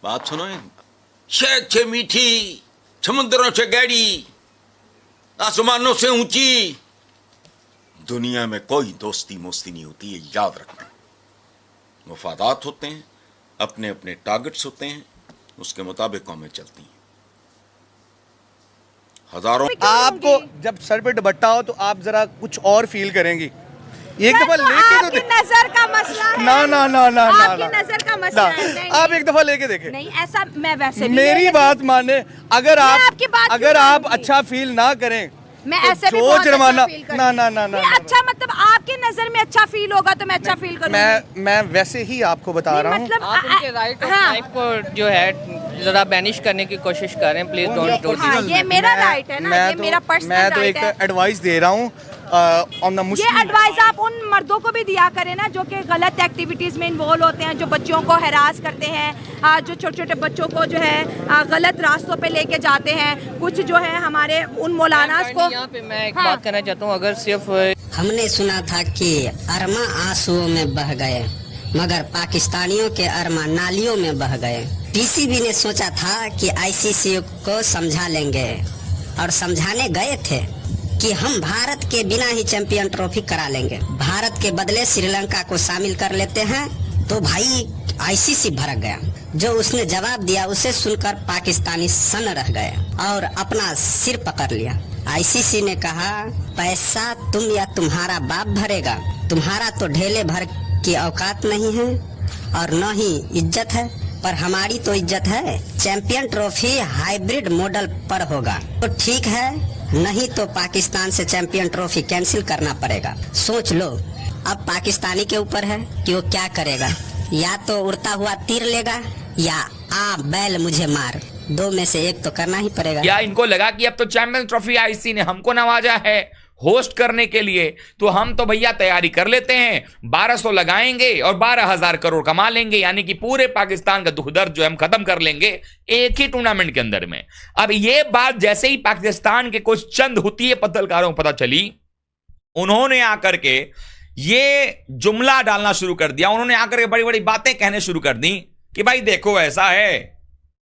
बात सुनो, शहद से मीठी, समुद्रों से गहरी, आसमानों से ऊंची। दुनिया में कोई दोस्ती मोस्ती नहीं होती, ये याद रखना। मुफादात होते हैं, अपने अपने टारगेट्स होते हैं, उसके मुताबिक कौमें चलती हैं। हजारों आपको जब सर पे दुपट्टा हो तो आप जरा कुछ और फील करेंगी। एक दफा तो लेके तो आपकी नजर का मसला है। ना ना ना ना ना आपकी नजर का मसला है। नहीं, आप एक दफा लेके देखें। नहीं ऐसा मैं वैसे भी मेरी बात माने, अगर आपकी बात आप क्यों आप मानूंगी? अच्छा फील ना करें मैं तो ऐसे भी जो बहुत जुर्माना अच्छा फील करती ना हूँ। ना ना ना नहीं, अच्छा मतलब आपकी नजर में अच्छा फील होगा तो मैं अच्छा फील करूंगी। मैं वैसे ही आपको बता रहा हूँ। मतलब आप उनके राइट ऑफ लाइफ को जो है जरा बैनिश करने की कोशिश करें, प्लीज डोंट डू हाँ, ये मेरा राइट है ना, ये मेरा पर्सनल मैं तो एक राइट है। एडवाइस दे रहा हूँ ऑन द ये मुस्लिम। एडवाइस आप उन मर्दों को भी दिया करें ना जो कि गलत एक्टिविटीज में इन्वॉल्व होते हैं, जो बच्चों को हरास करते हैं, जो छोटे छोटे बच्चों को जो है गलत रास्तों पे लेके जाते हैं। कुछ जो है हमारे उन मौलानास को यहाँ पे मैं एक हाँ। बात कहना चाहता हूँ, अगर सिर्फ हमने सुना था कि अरमा आंसुओं में बह गए, मगर पाकिस्तानियों के अरमा नालियों में बह गए। पीसीबी ने सोचा था कि आईसीसी को समझा लेंगे और समझाने गए थे कि हम भारत के बिना ही चैंपियन ट्रॉफी करा लेंगे, भारत के बदले श्रीलंका को शामिल कर लेते हैं। तो भाई आईसीसी भड़क गया। जो उसने जवाब दिया उसे सुनकर पाकिस्तानी सन्न रह गए और अपना सिर पकड़ लिया। आईसीसी ने कहा, पैसा तुम या तुम्हारा बाप भरेगा, तुम्हारा तो ढेले भर की औकात नहीं है और न ही इज्जत है, पर हमारी तो इज्जत है। चैंपियन ट्रॉफी हाइब्रिड मॉडल पर होगा तो ठीक है, नहीं तो पाकिस्तान से चैंपियन ट्रॉफी कैंसिल करना पड़ेगा। सोच लो, अब पाकिस्तानी के ऊपर है कि वो क्या करेगा, या तो उड़ता हुआ तीर लेगा या आ बैल मुझे मार, दो में से एक तो करना ही पड़ेगा। या इनको लगा कि अब तो चैंपियंस ट्रॉफी आईसीसी ने हमको नवाजा है होस्ट करने के लिए, तो हम तो भैया तैयारी कर लेते हैं, 1200 लगाएंगे और 12,000 करोड़ कमा लेंगे, यानी कि पूरे पाकिस्तान का दुख दर्द जो है हम खत्म कर लेंगे एक ही टूर्नामेंट के अंदर में। अब ये बात जैसे ही पाकिस्तान के कुछ चंद हुतिये पत्रकारों को पता चली, उन्होंने आकर के ये जुमला डालना शुरू कर दिया। उन्होंने आकर के बड़ी बड़ी बातें कहने शुरू कर दी कि भाई देखो ऐसा है,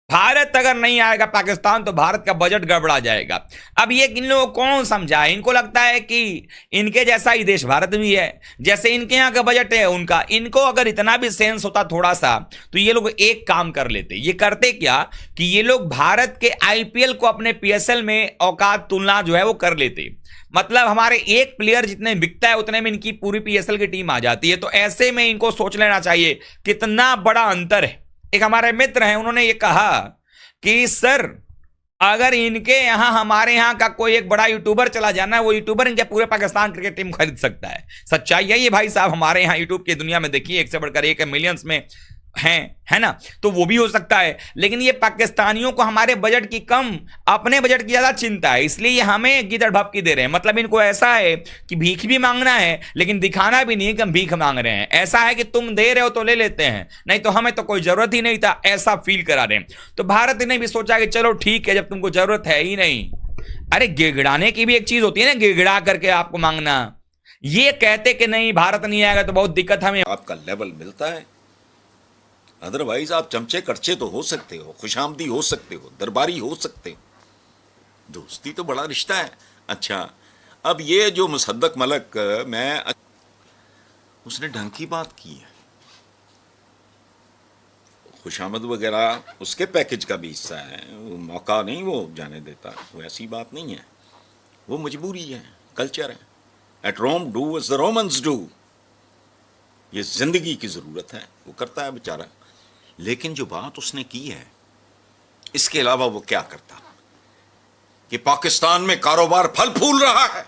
भारत अगर नहीं आएगा पाकिस्तान तो भारत का बजट गड़बड़ा जाएगा। अब ये इन लोगों को कौन समझाए? इनको लगता है कि इनके जैसा ही देश भारत भी है, जैसे इनके यहाँ का बजट है उनका। इनको अगर इतना भी सेंस होता थोड़ा सा तो ये लोग एक काम कर लेते। ये करते क्या कि ये लोग भारत के आईपीएल को अपने पीएसएल में औकात तुलना जो है वो कर लेते। मतलब हमारे एक प्लेयर जितने बिकता है उतने में इनकी पूरी पीएसएल की टीम आ जाती है। तो ऐसे में इनको सोच लेना चाहिए कितना बड़ा अंतर है। एक हमारे मित्र हैं, उन्होंने ये कहा कि सर अगर इनके यहां हमारे यहां का कोई एक बड़ा यूट्यूबर चला जाना है, वो यूट्यूबर इनके पूरे पाकिस्तान क्रिकेट टीम खरीद सकता है। सच्चाई है ये भाई साहब, हमारे यहां यूट्यूब की दुनिया में देखिए एक से बढ़कर एक मिलियंस में है ना, तो वो भी हो सकता है। लेकिन ये पाकिस्तानियों को हमारे बजट की कम, अपने बजट की ज्यादा चिंता है, इसलिए ये हमें गिदड़ भपकी दे रहे हैं। मतलब इनको ऐसा है कि भीख भी मांगना है लेकिन दिखाना भी नहीं है कि हम भीख मांग रहे हैं। ऐसा है कि तुम दे रहे हो तो ले लेते हैं, नहीं तो हमें तो कोई जरूरत ही नहीं था, ऐसा फील करा रहे हैं। तो भारत ने भी सोचा कि चलो ठीक है, जब तुमको जरूरत है ही नहीं। अरे गिड़गिड़ाने की भी एक चीज होती है ना, गिड़गिड़ा करके आपको मांगना। ये कहते कि नहीं भारत नहीं आएगा तो बहुत दिक्कत हमें। आपका लेवल मिलता है, अदरवाइज आप चमचे कड़चे तो हो सकते हो, खुशामदी हो सकते हो, दरबारी हो सकते हो, दोस्ती तो बड़ा रिश्ता है। अच्छा, अब ये जो मुसद्दक मलक, उसने ढंग की बात की है, खुशामद वगैरह उसके पैकेज का भी हिस्सा है, वो मौका नहीं वो जाने देता, वो ऐसी बात नहीं है, वो मजबूरी है, कल्चर है। At Rome do as the Romans do, ये जिंदगी की जरूरत है, वो करता है बेचारा। लेकिन जो बात उसने की है, इसके अलावा वो क्या करता कि पाकिस्तान में कारोबार फल फूल रहा है,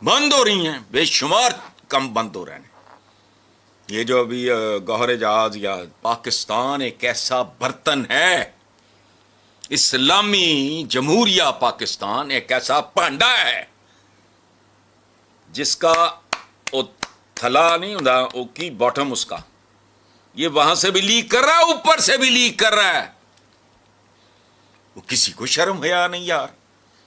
बंद हो रही हैं, बेशुमार कम बंद हो रहे हैं। ये जो अभी गौहर जहाज या पाकिस्तान एक ऐसा बर्तन है, इस्लामी जमहूरिया पाकिस्तान एक ऐसा भांडा है जिसका वो थला नहीं होता, वो की बॉटम उसका, ये वहां से भी लीक कर रहा है, ऊपर से भी लीक कर रहा है। वो किसी को शर्म है या नहीं यार?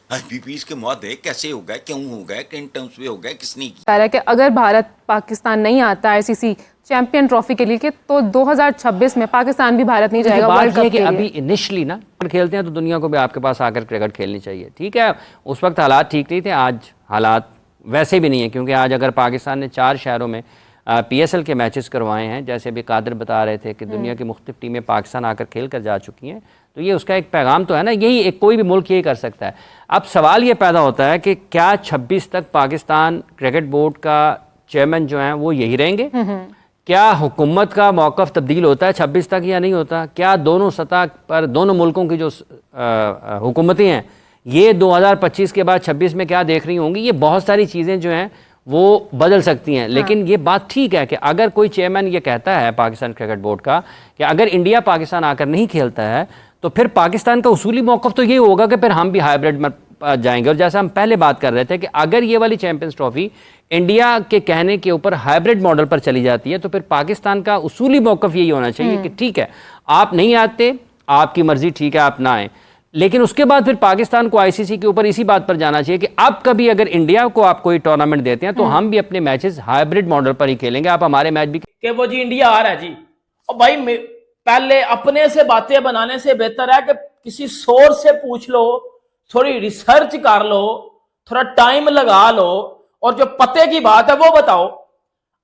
IPPs के मौदे कैसे हो गए, क्यों हो गए, किन टर्म्स पे हो गए, किसने की? कह रहा है कि अगर भारत पाकिस्तान नहीं आता आईसीसी चैंपियन ट्रॉफी के लिए तो 2026 में पाकिस्तान भी भारत नहीं जाएगा वर्ल्ड बात ये कप है कि के अभी लिए। इनिशियली ना खेलते हैं तो दुनिया को भी आपके पास आकर क्रिकेट खेलनी चाहिए। ठीक है, उस वक्त हालात ठीक नहीं थे, आज हालात वैसे भी नहीं है, क्योंकि आज अगर पाकिस्तान ने 4 शहरों में PSL के मैचेस करवाए हैं, जैसे अभी कादिर बता रहे थे कि दुनिया की मुख्तलिफ टीमें पाकिस्तान आकर खेल कर जा चुकी हैं, तो ये उसका एक पैगाम तो है ना, यही एक कोई भी मुल्क यही कर सकता है। अब सवाल ये पैदा होता है कि क्या 26 तक पाकिस्तान क्रिकेट बोर्ड का चेयरमैन जो हैं वो यही रहेंगे? क्या हुकूमत का मौक़िफ़ तब्दील होता है 26 तक या नहीं होता? क्या दोनों सतह पर दोनों मुल्कों की जो हुकूमतें हैं ये 2025 के बाद 26 में क्या देख रही होंगी? ये बहुत सारी चीज़ें जो हैं वो बदल सकती हैं। लेकिन ये बात ठीक है कि अगर कोई चेयरमैन ये कहता है पाकिस्तान क्रिकेट बोर्ड का कि अगर इंडिया पाकिस्तान आकर नहीं खेलता है तो फिर पाकिस्तान का उसूली मौक़िफ़ तो ये होगा कि फिर हम भी हाइब्रिड में जाएंगे। और जैसा हम पहले बात कर रहे थे कि अगर ये वाली चैंपियंस ट्रॉफी इंडिया के कहने के ऊपर हाइब्रिड मॉडल पर चली जाती है तो फिर पाकिस्तान का उसूली मौक़िफ़ यही होना चाहिए कि ठीक है, आप नहीं आते, आपकी मर्ज़ी, ठीक है, आप ना आए। लेकिन उसके बाद फिर पाकिस्तान को आईसीसी के ऊपर इसी बात पर जाना चाहिए कि अब कभी अगर इंडिया को आप कोई टूर्नामेंट देते हैं तो हम भी अपने मैचेस हाइब्रिड मॉडल पर ही खेलेंगे, आप हमारे मैच भी कि वो जी इंडिया आ रहा है जी। और भाई पहले अपने से बातें बनाने से बेहतर है कि किसी सोर्स से पूछ लो, थोड़ी रिसर्च कर लो, थोड़ा टाइम लगा लो और जो पते की बात है वो बताओ।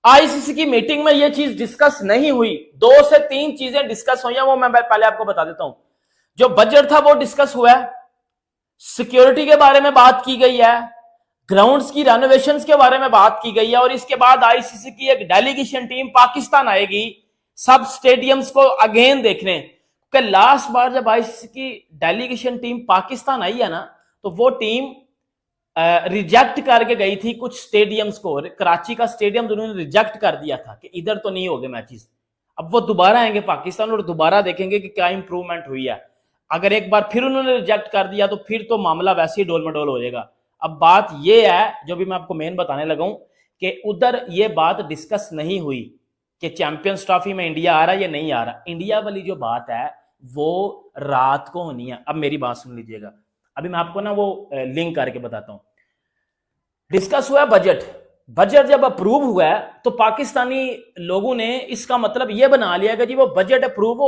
आईसीसी की मीटिंग में ये चीज डिस्कस नहीं हुई, 2 से 3 चीजें डिस्कस हुई हैं, वो मैं पहले आपको बता देता हूं। जो बजट था वो डिस्कस हुआ है, सिक्योरिटी के बारे में बात की गई है, ग्राउंड्स की रेनोवेशंस के बारे में बात की गई है और इसके बाद आईसीसी की एक डेलीगेशन टीम पाकिस्तान आएगी सब स्टेडियम्स को अगेन देखने। कि लास्ट बार जब आईसीसी की डेलीगेशन टीम पाकिस्तान आई है ना तो वो टीम रिजेक्ट करके गई थी कुछ स्टेडियम्स को। कराची का स्टेडियम उन्होंने रिजेक्ट कर दिया था कि इधर तो नहीं होंगे मैचेस। अब वो दोबारा आएंगे पाकिस्तान और दोबारा देखेंगे कि क्या इंप्रूवमेंट हुई है। अगर एक बार फिर उन्होंने रिजेक्ट कर दिया तो फिर तो मामला वैसे ही डोलमडोल हो जाएगा। अब बात ये है जो भी मैं आपको मेन बताने लगा हूं कि उधर ये बात डिस्कस नहीं हुई कि चैंपियंस ट्रॉफी में इंडिया आ रहा है या नहीं आ रहा। इंडिया वाली जो बात है वो रात को होनी है। अब मेरी बात सुन लीजिएगा, अभी मैं आपको ना वो लिंक करके बताता हूं। डिस्कस हुआ बजट, बजट जब अप्रूव हुआ है तो पाकिस्तानी लोगों ने इसका मतलब ये बना लिया कि जी वो बजट अप्रूव हो